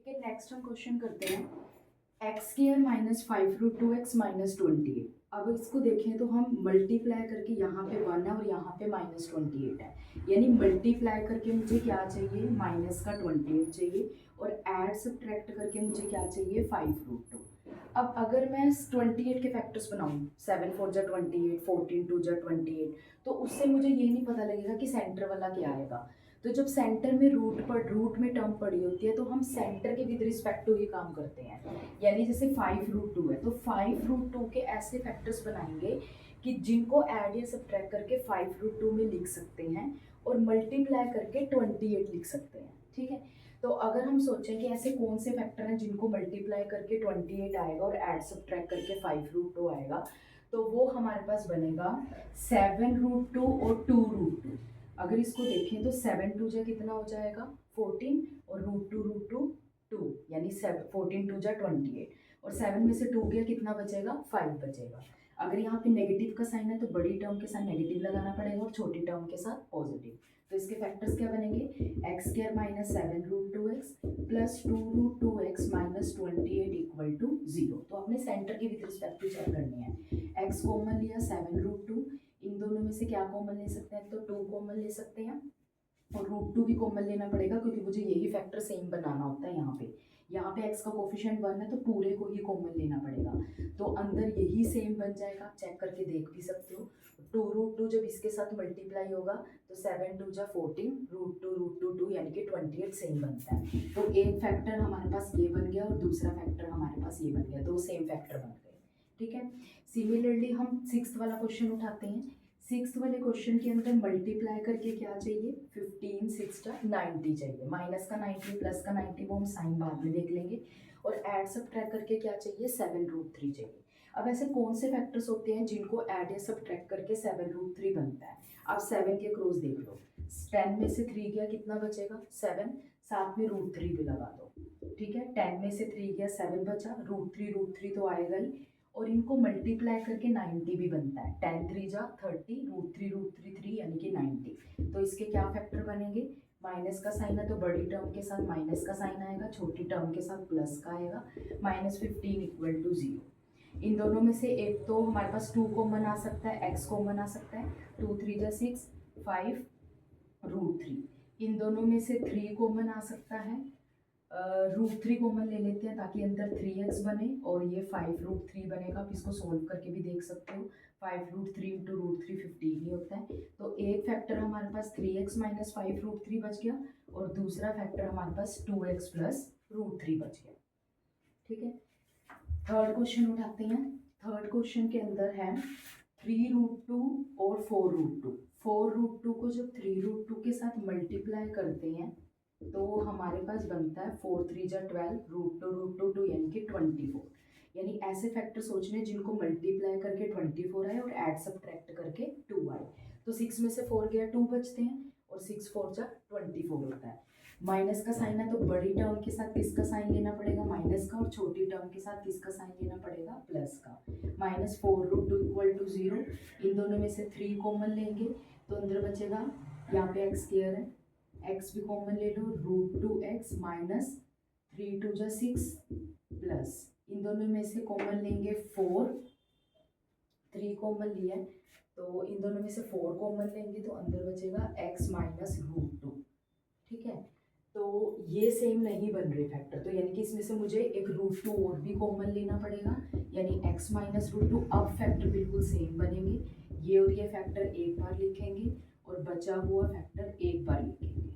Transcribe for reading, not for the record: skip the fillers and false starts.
ठीक है, नेक्स्ट हम क्वेश्चन करते हैं x square minus 5√2x minus 28। अब इसको देखें तो हम मल्टीप्लाई करके यहाँ पे 1 है और यहाँ पे माइनस 28 है, यानी मल्टीप्लाई करके मुझे क्या चाहिए, माइनस का 28 चाहिए, और ऐड सब्ट्रैक्ट करके मुझे क्या चाहिए, 5√2। अब अगर मैं 28 के फैक्टर्स बनाऊँ, 7 4 जा 28, 14 2 जा 28, तो उससे मुझे ये नहीं पता लगेगा कि सेंटर वाला क्या आएगा। तो जब सेंटर में रूट में टर्म पड़ी होती है तो हम सेंटर के विद रिस्पेक्ट टू ही काम करते हैं, यानी जैसे 5√2 है तो 5√2 के ऐसे फैक्टर्स बनाएंगे कि जिनको ऐड या सब्ट्रैक्ट करके 5√2 में लिख सकते हैं और मल्टीप्लाई करके 28 लिख सकते हैं। ठीक है, तो अगर हम सोचें कि ऐसे कौन से फैक्टर हैं जिनको मल्टीप्लाई करके 28 आएगा और ऐड सब्ट्रैक्ट करके 5√2 आएगा, तो वो हमारे पास बनेगा 7√2 और 2√2। अगर इसको देखें तो 7 2 जा कितना हो जाएगा, 14, और √2 2, यानी 14 2 जा 28, और 7 में से 2 गया कितना बचेगा, 5 बचेगा। अगर यहाँ पे नेगेटिव का साइन है तो बड़ी टर्म के साथ नेगेटिव लगाना पड़ेगा और छोटी टर्म के साथ पॉजिटिव। तो इसके फैक्टर्स क्या बनेंगे, X square minus 7√2x plus 2√2x minus 28 equal to 0। तो अपने सेंटर की विद रिस्पेक्ट टू चेक करनी है। एक्स कॉमन लिया 7√2, इन दोनों में से क्या कॉमन ले सकते हैं, तो 2 कॉमन ले सकते हैं, और √2 भी कॉमन लेना पड़ेगा क्योंकि मुझे यही फैक्टर सेम बनाना होता है। यहाँ पे x का कोफिशिएंट 1 है तो पूरे को ही कॉमन लेना पड़ेगा, तो अंदर यही सेम बन जाएगा, चेक करके देख भी सकते हो। 2√2 जब इसके साथ मल्टीप्लाई होगा तो 7 2 जा 14, √2 2 यानी कि 28 सेम बनता है। तो एक फैक्टर हमारे पास ये बन गया और दूसरा फैक्टर हमारे पास ये बन गया, दो सेम फैक्टर बन गए। ठीक है, सिमिलरली हम 6th वाला क्वेश्चन उठाते हैं। 6th वाले क्वेश्चन के अंदर मल्टीप्लाई करके क्या चाहिए, 15 6 90 चाहिए, माइनस का 90 प्लस का 90 वो हम साइन बाद में देख लेंगे, और ऐड सब्ट्रैक्ट करके क्या चाहिए, 7√3 चाहिए। अब ऐसे कौन से फैक्टर्स होते हैं जिनको ऐड या सब्ट्रैक्ट करके 7√3 बनता है। आप 7 के क्रॉस देख लो, 10 में से 3 गया कितना बचेगा, 7, साथ में √3 भी लगा दो। ठीक है, 10 में से 3 गया 7 बचा, √3 तो आएगा ही, और इनको मल्टीप्लाई करके 90 भी बनता है, 10 3 जा 30, √3 3 यानी कि 90। तो इसके क्या फैक्टर बनेंगे, माइनस का साइन है तो बड़ी टर्म के साथ माइनस का साइन आएगा, छोटी टर्म के साथ प्लस का आएगा, -15 इक्वल टू 0। इन दोनों में से एक तो हमारे पास 2 कॉमन आ सकता है, x कॉमन आ सकता है, 2 3 जा 6, 5 √3। इन दोनों में से 3 कॉमन आ सकता है, √3 कॉमन ले लेते हैं ताकि अंदर 3x बने और ये 5√3 बनेगा। आप इसको सोल्व करके भी देख सकते हो, 5√3 इंटू √3 15 ही होता है। तो एक फैक्टर हमारे पास 3x माइनस 5√3 बच गया, और दूसरा फैक्टर हमारे पास 2x प्लस √3 बच गया। ठीक है, थर्ड क्वेश्चन उठाते हैं। थर्ड क्वेश्चन के अंदर है 3√2 और 4√2। 4√2 को जब 3√2 के साथ मल्टीप्लाई करते हैं तो हमारे पास बनता है 4 3 जा 12, √2 2 यानी कि 24। यानी ऐसे फैक्टर सोचने जिनको मल्टीप्लाई करके 24 आए और ऐड सब्ट्रैक्ट करके 2 आए। तो 6 में से 4 गया 2 बचते हैं, और 6 4 जा 24 होता है। माइनस का साइन है तो बड़ी टर्म के साथ किसका साइन लेना पड़ेगा, माइनस का, और छोटी टर्म के साथ किसका साइन लेना पड़ेगा, प्लस का। -4√2 इक्वल टू 0। इन दोनों में से 3 कॉमन लेंगे तो अंदर बचेगा, यहाँ पे एक्स स्क्वायर है, x भी कॉमन ले लो, √2x माइनस 3 2 जा 6 प्लस, इन दोनों में से कॉमन लेंगे 4, 3 कॉमन लिया है तो इन दोनों में से 4 कॉमन लेंगे तो अंदर बचेगा x माइनस √2। ठीक है, तो ये सेम नहीं बन रहे फैक्टर, तो यानी कि इसमें से मुझे एक √2 और भी कॉमन लेना पड़ेगा, यानी x माइनस √2। अब फैक्टर बिल्कुल सेम बनेंगे, ये और ये फैक्टर एक बार लिखेंगे और बचा हुआ फैक्टर एक बार लिखेंगे।